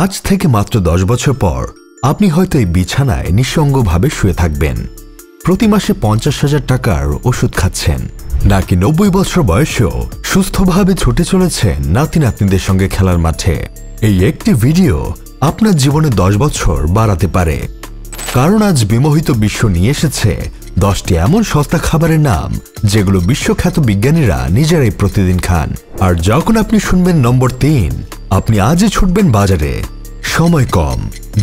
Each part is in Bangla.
আজ থেকে মাত্র 10 বছর পর আপনি হয়তো এই বিছানায় নিঃসঙ্গভাবে শুয়ে থাকবেন, প্রতি মাসে 50,000 টাকার ওষুধ খাচ্ছেন, নাকি 90 বছর বয়সেও সুস্থভাবে ছুটে চলেছেন নাতি নাতনিদের সঙ্গে খেলার মাঠে। এই একটি ভিডিও আপনার জীবনে 10 বছর বাড়াতে পারে, কারণ আজ বিমোহিত বিশ্ব নিয়ে এসেছে 10টি এমন সস্তা খাবারের নাম যেগুলো বিশ্বখ্যাত বিজ্ঞানীরা নিজেরাই প্রতিদিন খান। আর যখন আপনি শুনবেন নম্বর 3, আপনি আজই ছুটবেন বাজারে। সময় কম,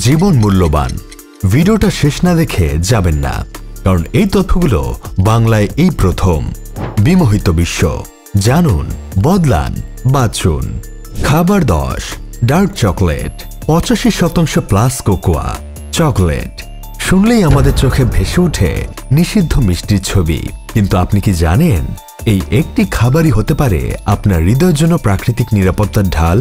জীবন মূল্যবান। ভিডিওটা শেষ না দেখে যাবেন না, কারণ এই তথ্যগুলো বাংলায় এই প্রথম। বিমোহিত বিশ্ব, জানুন, বদলান, বাঁচুন। খাবার 10, dark chocolate, 85% plus cocoa chocolate. শুনলেই আমাদের চোখে ভেসে ওঠে নিষিদ্ধ মিষ্টির ছবি, কিন্তু আপনি কি জানেন এই একটি খাবারই হতে পারে আপনার হৃদয়ের জন্য প্রাকৃতিক নিরাপত্তার ঢাল?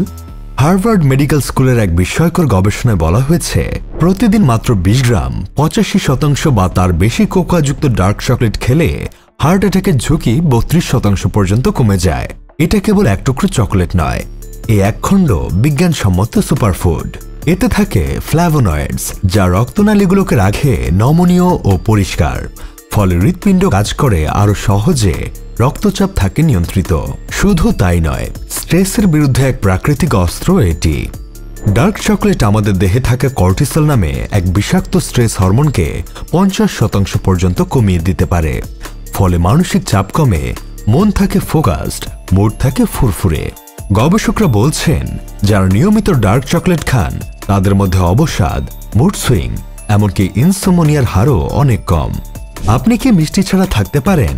হার্ভার্ড মেডিকেল স্কুলের এক বিস্ময়কর গবেষণায় বলা হয়েছে, প্রতিদিন মাত্র 20 গ্রাম 85% বা তার বেশি কোকোয়াযুক্ত ডার্ক চকলেট খেলে হার্ট অ্যাটাকের ঝুঁকি 32% পর্যন্ত কমে যায়। এটা কেবল এক টুকরো চকলেট নয়, এই একখণ্ড বিজ্ঞানসম্মত সুপারফুড। এতে থাকে ফ্ল্যাভোনয়েডস, যা রক্তনালীগুলোকে রাখে নমনীয় ও পরিষ্কার, ফলে হৃৎপিণ্ড কাজ করে আরো সহজে, রক্তচাপ থাকে নিয়ন্ত্রিত। শুধু তাই নয়, স্ট্রেসের বিরুদ্ধে এক প্রাকৃতিক অস্ত্র এটি। ডার্ক চকলেট আমাদের দেহে থাকা কর্টিসল নামে এক বিষাক্ত স্ট্রেস হরমোনকে 50% পর্যন্ত কমিয়ে দিতে পারে, ফলে মানসিক চাপ কমে, মন থাকে ফোকাসড, মুড থাকে ফুরফুরে। গবেষকরা বলছেন, যারা নিয়মিত ডার্ক চকলেট খান তাদের মধ্যে অবসাদ, মুড সুইং, এমনকি ইনসোমনিয়ার হারও অনেক কম। আপনি কি মিষ্টি ছাড়া থাকতে পারেন,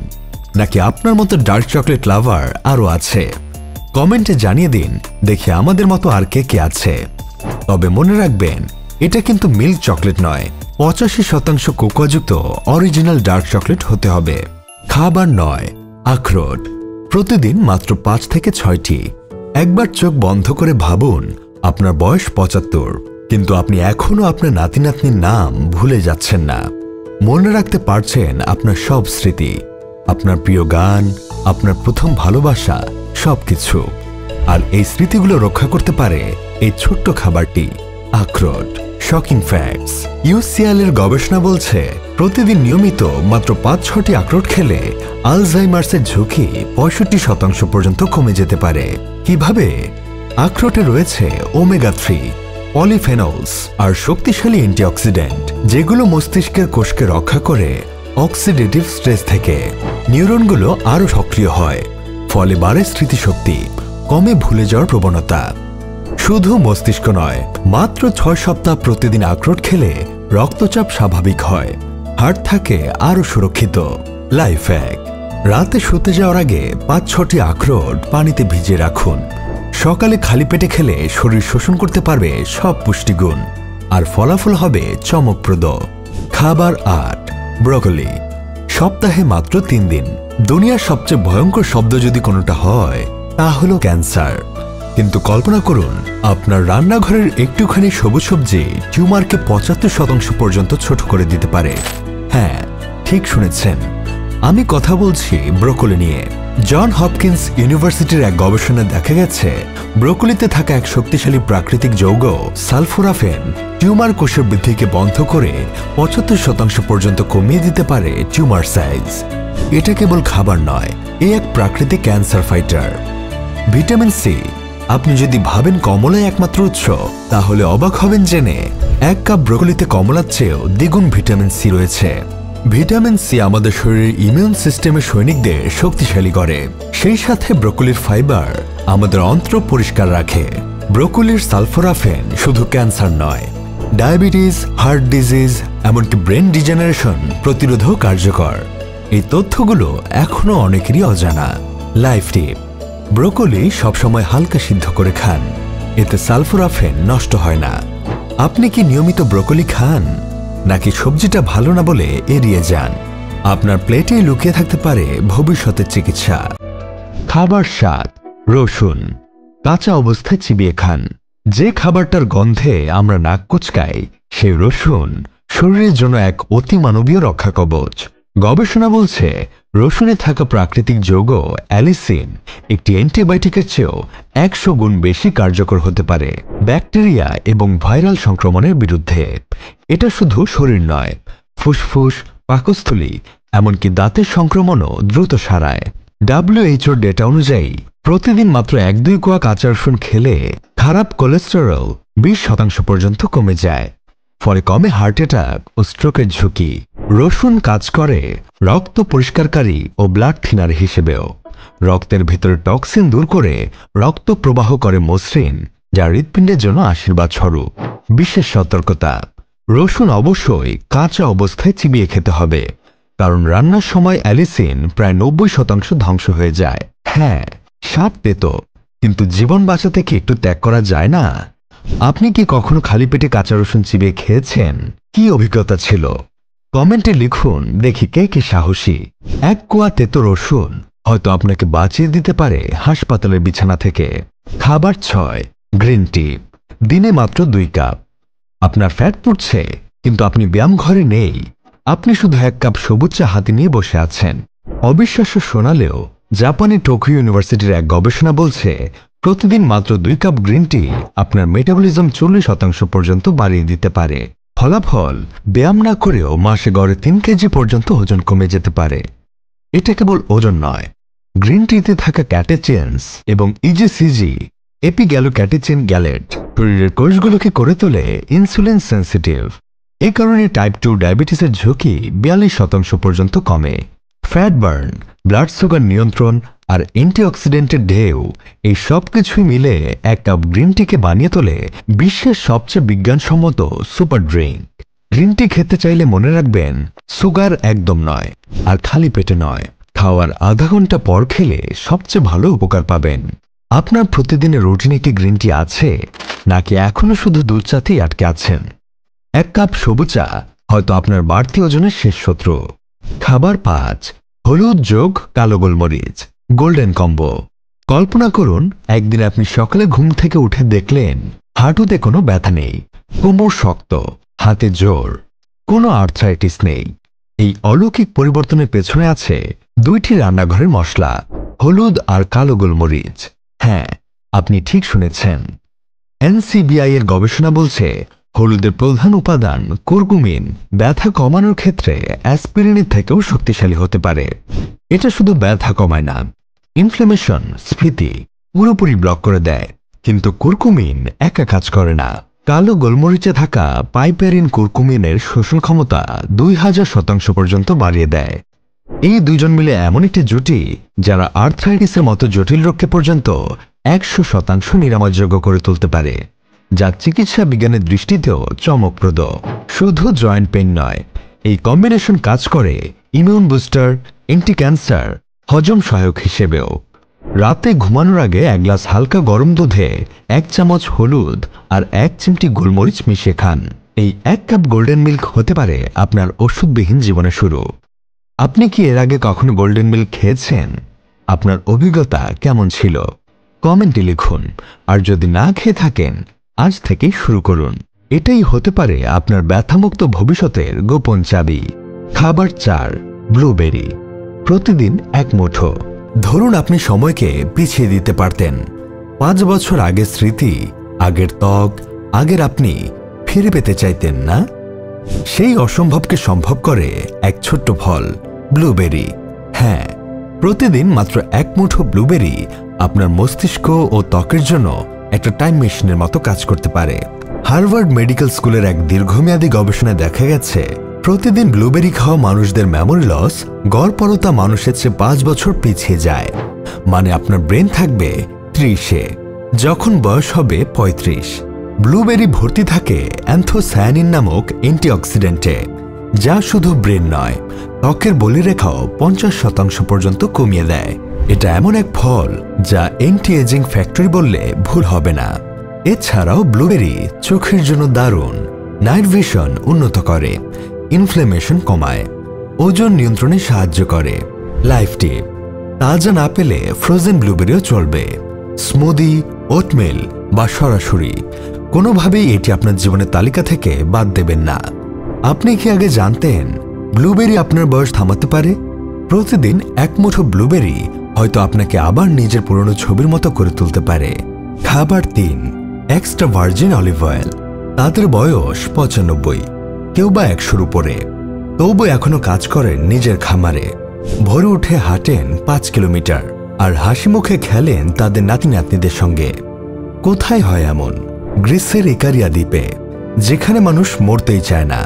নাকি আপনার মতো ডার্ক চকলেট লাভার আরও আছে? কমেন্টে জানিয়ে দিন, দেখি আমাদের মতো আর কে কে আছে। তবে মনে রাখবেন, এটা কিন্তু মিল্ক চকলেট নয়, 85% কোকোয়াযুক্ত অরিজিনাল ডার্ক চকলেট হতে হবে। খাবার 9, আখরোট, প্রতিদিন মাত্র 5 থেকে 6টি। একবার চোখ বন্ধ করে ভাবুন, আপনার বয়স 75, কিন্তু আপনি এখনো আপনার নাতি নাতনির নাম ভুলে যাচ্ছেন না। মনে রাখতে পারছেন আপনার সব স্মৃতি, আপনার প্রিয় গান, আপনার প্রথম ভালোবাসা, সবকিছু। আর এই স্মৃতিগুলো রক্ষা করতে পারে এই ছোট্ট খাবারটি, আখরোট। শকিং ফ্যাক্টস, ইউসিএল এর গবেষণা বলছে, প্রতিদিন নিয়মিত মাত্র 5-6টি আখরোট খেলে আলজাইমার্সের ঝুঁকি 65% পর্যন্ত কমে যেতে পারে। কিভাবে? আখরোটে রয়েছে ওমেগা 3, পলিফেনলস আর শক্তিশালী অ্যান্টিঅক্সিডেন্ট, যেগুলো মস্তিষ্কের কোষকে রক্ষা করে অক্সিডেটিভ স্ট্রেস থেকে। নিউরনগুলো আরও সক্রিয় হয়, ফলে বাড়ে স্মৃতিশক্তি, কমে ভুলে যাওয়ার প্রবণতা। শুধু মস্তিষ্ক নয়, মাত্র 6 সপ্তাহ প্রতিদিন আখরোট খেলে রক্তচাপ স্বাভাবিক হয়, হার্ট থাকে আরও সুরক্ষিত। লাইফ হ্যাক, রাতে শুতে যাওয়ার আগে 5-6টি আখরোট পানিতে ভিজিয়ে রাখুন। সকালে খালি পেটে খেলে শরীর শোষণ করতে পারবে সব পুষ্টিগুণ, আর ফলাফল হবে চমকপ্রদ। খাবার 8, ব্রকলি, সপ্তাহে মাত্র 3 দিন। দুনিয়ার সবচেয়ে ভয়ঙ্কর শব্দ যদি কোনোটা হয়, তা হলো ক্যান্সার। কিন্তু কল্পনা করুন, আপনার রান্নাঘরের একটুখানি সবুজ সবজি টিউমারকে 75% পর্যন্ত ছোট করে দিতে পারে। হ্যাঁ, ঠিক শুনেছেন, আমি কথা বলছি ব্রোকলি নিয়ে। জন হপকিন্স ইউনিভার্সিটির এক গবেষণায় দেখা গেছে, ব্রোকলিতে থাকা এক শক্তিশালী প্রাকৃতিক যৌগ সালফোরাফেন টিউমার কোষের বৃদ্ধিকে বন্ধ করে 75% পর্যন্ত কমিয়ে দিতে পারে টিউমার সাইজ। এটা কেবল খাবার নয়, এ এক প্রাকৃতিক ক্যান্সার ফাইটার। ভিটামিন সি, আপনি যদি ভাবেন কমলাই একমাত্র উৎস, তাহলে অবাক হবেন জেনে 1 কাপ ব্রোকলিতে কমলার চেয়েও দ্বিগুণ ভিটামিন সি রয়েছে। ভিটামিন সি আমাদের শরীরের ইমিউন সিস্টেমের সৈনিকদের শক্তিশালী করে। সেই সাথে ব্রোকলির ফাইবার আমাদের অন্ত্র পরিষ্কার রাখে। ব্রোকলির সালফোরাফেন শুধু ক্যান্সার নয়, ডায়াবেটিস, হার্ট ডিজিজ, এমনকি ব্রেন ডিজেনারেশন প্রতিরোধও কার্যকর। এই তথ্যগুলো এখনো অনেকেরই অজানা। লাইফ টিপ, ব্রোকলি সবসময় হালকা সিদ্ধ করে খান, এতে সালফোরাফেন নষ্ট হয় না। আপনি কি নিয়মিত ব্রোকলি খান, নাকি সবজিটা ভালো না বলে এড়িয়ে যান? আপনার প্লেটে লুকিয়ে থাকতে পারে ভবিষ্যতের চিকিৎসা। খাবার 7, রসুন, কাঁচা অবস্থায় চিবিয়ে খান। যে খাবারটার গন্ধে আমরা নাক কুচকাই, সেই রসুন শরীরের জন্য এক অতিমানবীয় রক্ষা কবচ। গবেষণা বলছে রসুনে থাকা প্রাকৃতিক যৌগ অ্যালিসিন একটি অ্যান্টিবায়োটিকের চেয়েও 100 গুণ বেশি কার্যকর হতে পারে ব্যাকটেরিয়া এবং ভাইরাল সংক্রমণের বিরুদ্ধে। এটা শুধু শরীর নয়, ফুসফুস, পাকস্থলী, এমনকি দাঁতের সংক্রমণও দ্রুত সারায়। WHO ডেটা অনুযায়ী প্রতিদিন মাত্র 1-2 কোয়া কাঁচা রসুন খেলে খারাপ কোলেস্টেরল 20% পর্যন্ত কমে যায়। ফলে কমে হার্ট অ্যাটাক ও স্ট্রোকের ঝুঁকি। রসুন কাজ করে রক্ত পরিষ্কারকারী ও ব্লাড থিনার হিসেবেও। রক্তের ভিতরে টক্সিন দূর করে রক্ত প্রবাহ করে মসৃণ, যা হৃৎপিণ্ডের জন্য আশীর্বাদ স্বরূপ। বিশেষ সতর্কতা, রসুন অবশ্যই কাঁচা অবস্থায় চিবিয়ে খেতে হবে, কারণ রান্নার সময় অ্যালিসিন প্রায় 90% ধ্বংস হয়ে যায়। হ্যাঁ, স্বাদ তেতো, কিন্তু জীবন বাঁচাতে কি একটু ত্যাগ করা যায় না? আপনি কি কখনো খালি পেটে কাঁচা রসুন চিবিয়ে খেয়েছেন? কি অভিজ্ঞতা ছিল? কমেন্টে লিখুন, দেখি কে কে সাহসী। 1 কোয়া তেতো রসুন হয়তো আপনাকে বাঁচিয়ে দিতে পারে হাসপাতালের বিছানা থেকে। খাবার 6, গ্রিন টি, দিনে মাত্র 2 কাপ। আপনার ফ্যাট পড়ছে, কিন্তু আপনি ব্যায়াম ঘরে নেই। আপনি শুধু 1 কাপ সবুজ চা হাতে নিয়ে বসে আছেন। অবিশ্বাস্য শোনালেও জাপানি টোকিও ইউনিভার্সিটির এক গবেষণা বলছে প্রতিদিন মাত্র 2 কাপ গ্রিন টি আপনার মেটাবলিজম 40% পর্যন্ত বাড়িয়ে দিতে পারে। ফলাফল, ব্যায়াম না করেও মাসে গড়ে 3 কেজি পর্যন্ত ওজন কমে যেতে পারে। এটা কেবল ওজন নয়, গ্রিন টিতে থাকা ক্যাটেচেন্স এবং ইজিসিজি, এপিগ্যালোক্যাটেচেন গ্যালেট, শরীরের কোষগুলোকে করে তোলে ইনসুলিন সেন্সিটিভ। এ কারণে টাইপ 2 ডায়াবেটিসের ঝুঁকি 42% পর্যন্ত কমে। ফ্যাট বার্ন, ব্লাড সুগার নিয়ন্ত্রণ আর অ্যান্টিঅক্সিডেন্টের ঢেউ, এই সব কিছুই মিলে 1 কাপ গ্রিন টিকে বানিয়ে তোলে বিশ্বের সবচেয়ে বিজ্ঞানসম্মত সুপার ড্রিঙ্ক। গ্রিন টি খেতে চাইলে মনে রাখবেন, সুগার একদম নয়, আর খালি পেটে নয়। খাওয়ার আধা ঘন্টা পর খেলে সবচেয়ে ভালো উপকার পাবেন। আপনার প্রতিদিনের রুটিনে কি গ্রিন টি আছে, নাকি এখনো শুধু দুধ চাতেই আটকে আছেন? 1 কাপ সবুজ চা হয়তো আপনার বাড়তি ওজনের শেষ শত্রু। খাবার 5, হলুদ যোগ কালো গোলমরিচ, গোল্ডেন কম্বো। কল্পনা করুন, একদিন আপনি সকালে ঘুম থেকে উঠে দেখলেন হাঁটুতে কোনো ব্যথা নেই, কোমর শক্ত, হাতে জোর, কোনো আর্থ্রাইটিস নেই। এই অলৌকিক পরিবর্তনের পেছনে আছে 2টি রান্নাঘরের মশলা, হলুদ আর কালো গোলমরিচ। হ্যাঁ, আপনি ঠিক শুনেছেন। NCBI এর গবেষণা বলছে হলুদের প্রধান উপাদান কুরকুমিন ব্যথা কমানোর ক্ষেত্রে অ্যাসপিরিনের থেকেও শক্তিশালী হতে পারে। এটা শুধু ব্যথা কমায় না, ইনফ্ল্যামেশন, স্ফীতি পুরোপুরি ব্লক করে দেয়। কিন্তু কুরকুমিন একা কাজ করে না। কালো গোলমরিচে থাকা পাইপেরিন কুরকুমিনের শোষণ ক্ষমতা 2000% পর্যন্ত বাড়িয়ে দেয়। এই দুজন মিলে এমন একটি জুটি যারা আর্থ্রাইটিসের মতো জটিল রোগকে পর্যন্ত 100% নিরাময়যোগ্য করে তুলতে পারে, যা চিকিৎসা বিজ্ঞানের দৃষ্টিতেও চমকপ্রদ। শুধু জয়েন্ট পেইন নয়, এই কম্বিনেশন কাজ করে ইমিউন বুস্টার, অ্যান্টি ক্যান্সার, হজম সহায়ক হিসেবেও। রাতে ঘুমানোর আগে 1 গ্লাস হালকা গরম দুধে 1 চামচ হলুদ আর 1 চিমটি গোলমরিচ মিশিয়ে খান। এই 1 কাপ গোল্ডেন মিল্ক হতে পারে আপনার ওষুধবিহীন জীবনের শুরু। আপনি কি এর আগে কখনো গোল্ডেন মিল্ক খেয়েছেন? আপনার অভিজ্ঞতা কেমন ছিল? কমেন্টে লিখুন। আর যদি না খেয়ে থাকেন, আজ থেকেই শুরু করুন। এটাই হতে পারে আপনার ব্যথামুক্ত ভবিষ্যতের গোপন চাবি। খাবার 4, ব্লুবেরি, প্রতিদিন 1 মুঠো। ধরুন আপনি সময়কে পিছিয়ে দিতে পারতেন। 5 বছর আগের স্মৃতি, আগের ত্বক, আগের আপনি ফিরে পেতে চাইতেন না? সেই অসম্ভবকে সম্ভব করে এক ছোট্ট ফল, ব্লুবেরি। হ্যাঁ, প্রতিদিন মাত্র 1 মুঠো ব্লুবেরি আপনার মস্তিষ্ক ও ত্বকের জন্য একটা টাইম মেশিনের মতো কাজ করতে পারে। হার্ভার্ড মেডিকেল স্কুলের এক দীর্ঘমেয়াদী গবেষণায় দেখা গেছে প্রতিদিন ব্লুবেরি খাওয়া মানুষদের মেমোরি লস গড়পড়তা মানুষের চেয়ে 5 বছর পিছিয়ে যায়। মানে আপনার ব্রেন থাকবে 30-এ, যখন বয়স হবে 35। ব্লুবেরি ভর্তি থাকে অ্যান্থোসায়ানিন নামক অ্যান্টিঅক্সিডেন্টে, যা শুধু ব্রেন নয়, ত্বকের বলিরেখাও 50% পর্যন্ত কমিয়ে দেয়। এটা এমন এক ফল যা অ্যান্টি এজিং ফ্যাক্টরি বললে ভুল হবে না। এছাড়াও ব্লুবেরি চোখের জন্য দারুণ, নাইট ভিশন উন্নত করে, ইনফ্ল্যামেশন কমায়, ওজন নিয়ন্ত্রণে সাহায্য করে। লাইফ টিপ, তাজা না পেলে ফ্রোজেন ব্লুবেরিও চলবে। স্মুদি, ওটমিল বা সরাসরি কোনোভাবেই এটি আপনার জীবনের তালিকা থেকে বাদ দেবেন না। আপনি কি আগে জানতেন ব্লুবেরি আপনার বয়স থামাতে পারে? প্রতিদিন এক মুঠো ব্লুবেরি হয়তো আপনাকে আবার নিজের পুরনো ছবির মতো করে তুলতে পারে। খাবার 3, এক্সট্রা ভার্জিন অলিভ অয়েল। তাদের বয়স 95, কেউ বা 100-র উপরে, তবু এখনো কাজ করেন নিজের খামারে। ভোরে উঠে হাঁটেন 5 কিলোমিটার আর হাসি মুখে খেলেন তাদের নাতি নাতনিদের সঙ্গে। কোথায় হয় এমন? গ্রিসের ইকারিয়া দ্বীপে, যেখানে মানুষ মরতেই চায় না।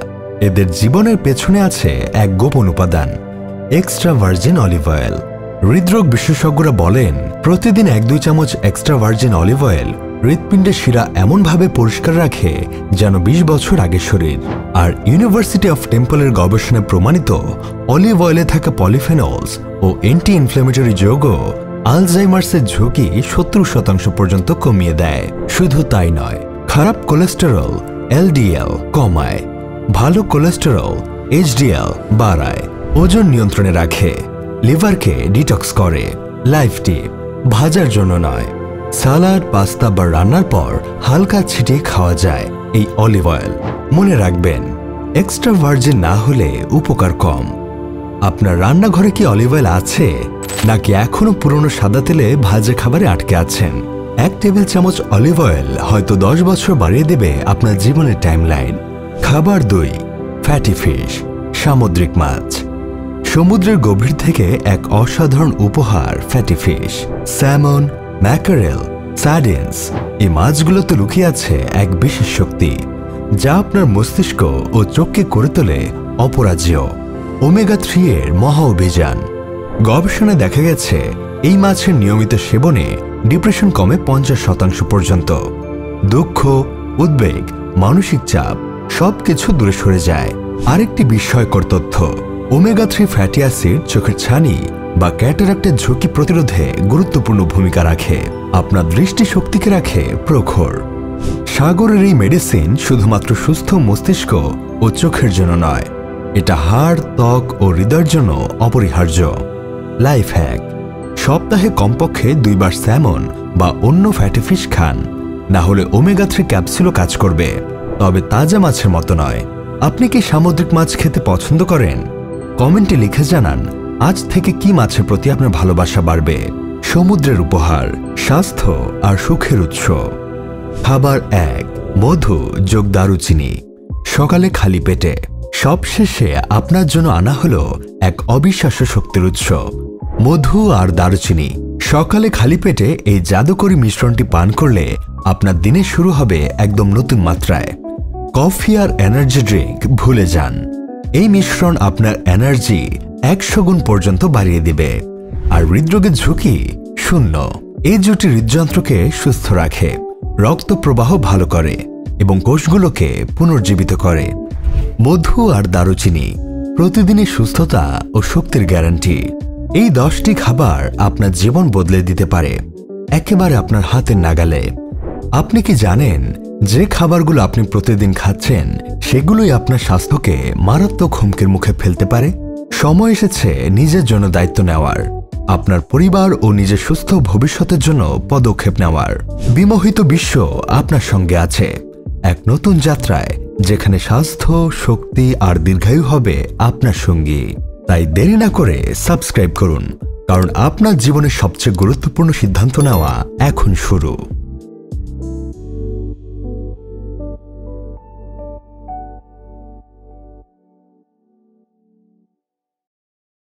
এদের জীবনের পেছনে আছে এক গোপন উপাদান, এক্সট্রা ভার্জিন অলিভ অয়েল। হৃদরোগ বিশেষজ্ঞরা বলেন প্রতিদিন 1-2 চামচ এক্সট্রা ভার্জিন অলিভ অয়েল হৃৎপিণ্ডের শিরা এমনভাবে পরিষ্কার রাখে যেন 20 বছর আগের শরীর। আর ইউনিভার্সিটি অফ টেম্পলের গবেষণায় প্রমাণিত অলিভ অয়েলে থাকা পলিফেনলস ও অ্যান্টি ইনফ্ল্যামেটরি যৌগ আলজাইমার্সের ঝুঁকি 70% পর্যন্ত কমিয়ে দেয়। শুধু তাই নয়, খারাপ কোলেস্টেরল LDL কমায়, ভালো কোলেস্টেরল HDL বাড়ায়, ওজন নিয়ন্ত্রণে রাখে, লিভারকে ডিটক্স করে। লাইফ টিপ: ভাজার জন্য নয়, সালাড, পাস্তা বা রান্নার পর হালকা ছিটিয়ে খাওয়া যায় এই অলিভ অয়েল। মনে রাখবেন, এক্সট্রা ভার্জিন না হলে উপকার কম। আপনার রান্নাঘরে কি অলিভ অয়েল আছে, নাকি এখনো পুরনো সাদা তেলে ভাজা খাবারে আটকে আছেন? 1 টেবিল চামচ অলিভ অয়েল হয়তো 10 বছর বাড়িয়ে দেবে আপনার জীবনের টাইমলাইন। খাবার 2, ফ্যাটি ফিশ, সামুদ্রিক মাছ। সমুদ্রের গভীর থেকে এক অসাধারণ উপহার ফ্যাটি ফিশ, স্যামন, ম্যাকারেল, সার্ডিনস। এই মাছগুলোতে লুকিয়ে আছে এক বিশেষ শক্তি, যা আপনার মস্তিষ্ক ও চোখকে করে তোলে অপরাজেয়। ওমেগা 3 এর মহা অভিযান। গবেষণায় দেখা গেছে এই মাছের নিয়মিত সেবনে ডিপ্রেশন কমে 50% পর্যন্ত। দুঃখ, উদ্বেগ, মানসিক চাপ সবকিছু দূরে সরে যায়। আরেকটি বিস্ময়কর তথ্য, ওমেগা 3 ফ্যাটি অ্যাসিড চোখের ছানি বা ক্যাটারাক্টের ঝুঁকি প্রতিরোধে গুরুত্বপূর্ণ ভূমিকা রাখে, আপনার দৃষ্টিশক্তিকে রাখে প্রখর। সাগরের এই মেডিসিন শুধুমাত্র সুস্থ মস্তিষ্ক ও চোখের জন্য নয়, এটা হাড়, ত্বক ও হৃদয়ের জন্য অপরিহার্য। লাইফ হ্যাক: সপ্তাহে কমপক্ষে 2 বার স্যামন বা অন্য ফ্যাটি ফিশ খান, না হলে ওমেগা 3 ক্যাপসুলও কাজ করবে, তবে তাজা মাছের মতো নয়। আপনি কি সামুদ্রিক মাছ খেতে পছন্দ করেন? কমেন্টে লিখে জানান আজ থেকে কি মাছের প্রতি আপনার ভালোবাসা বাড়বে। সমুদ্রের উপহার, স্বাস্থ্য আর সুখের উৎস। খাবার 1, মধু যোগ দারুচিনি। সকালে খালি পেটে। সবশেষে আপনার জন্য আনা হলো এক অবিশ্বাস্য শক্তির উৎস, মধু আর দারুচিনি। সকালে খালি পেটে এই জাদুকরী মিশ্রণটি পান করলে আপনার দিনের শুরু হবে একদম নতুন মাত্রায়। কফি আর এনার্জি ড্রিঙ্ক ভুলে যান, এই মিশ্রণ আপনার এনার্জি 100 গুণ পর্যন্ত বাড়িয়ে দিবে আর হৃদরোগের ঝুঁকি 0। এই জুটি হৃদযন্ত্রকে সুস্থ রাখে, রক্ত প্রবাহ ভালো করে এবং কোষগুলোকে পুনর্জীবিত করে। মধু আর দারুচিনি প্রতিদিনের সুস্থতা ও শক্তির গ্যারান্টি। এই 10টি খাবার আপনার জীবন বদলে দিতে পারে, একেবারে আপনার হাতের নাগালে। আপনি কি জানেন যে খাবারগুলো আপনি প্রতিদিন খাচ্ছেন সেগুলোই আপনার স্বাস্থ্যকে মারাত্মক হুমকির মুখে ফেলতে পারে? সময় এসেছে নিজের জন্য দায়িত্ব নেওয়ার, আপনার পরিবার ও নিজের সুস্থ ভবিষ্যতের জন্য পদক্ষেপ নেওয়ার। বিমোহিত বিশ্ব আপনার সঙ্গে আছে, এক নতুন যাত্রায় যেখানে স্বাস্থ্য, শক্তি আর দীর্ঘায়ু হবে আপনার সঙ্গী। তাই দেরি না করে সাবস্ক্রাইব করুন, কারণ আপনার জীবনের সবচেয়ে গুরুত্বপূর্ণ সিদ্ধান্ত নেওয়া এখন শুরু।